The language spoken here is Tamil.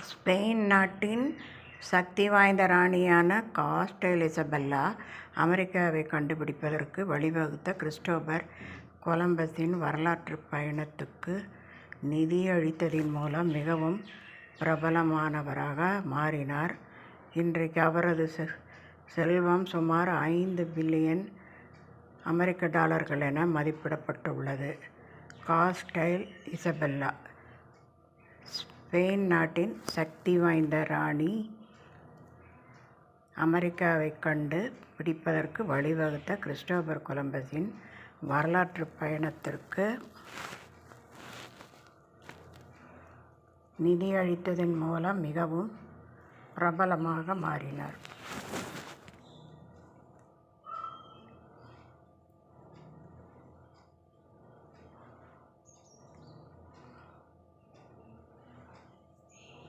ஸ்பெயின் நாட்டின் சக்தி வாய்ந்த ராணியான காஸ்டல் இசபெல்லா அமெரிக்காவைக் கண்டுபிடிப்பதற்கு வழிவகுத்த கிறிஸ்டோபர் கொலம்பஸின் வரலாற்றுப் பயணத்துக்கு நிதியளித்ததின் மூலம் மிகவும் பிரபலமானவராக மாறினார். இன்றைக்கு அவரது செல்வம் சுமார் 5 பில்லியன் அமெரிக்க டாலர்கள் என மதிப்பிடப்பட்டுள்ளது. காஸ்டைல் இசபெல்லா ஸ்பெயின் நாட்டின் சக்தி வாய்ந்த ராணி அமெரிக்காவைக் கண்டு பிடிப்பதற்கு வழிவகுத்த கிறிஸ்டோபர் கொலம்பஸின் வரலாற்றுப் பயணத்திற்கு நிதியளித்ததன் மூலம் மிகவும் பிரபலமாக மாறினார்.